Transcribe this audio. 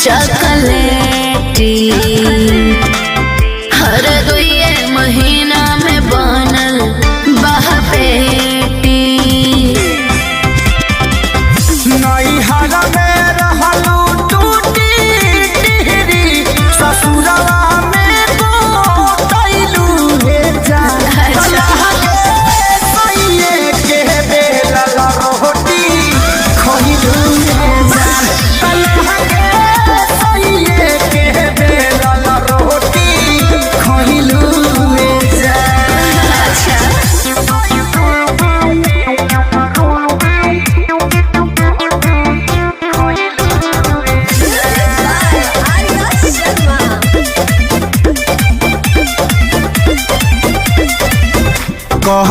चॉकलेटी हर दुए महीना में बनल बहपेटी नैहर में रहलू टूटी टिहरी ससुरवा में गोतैलू हे जान सैये के बेलल रोटी खइलू हे जान सैये के बेलल रोटी खइलू हे कह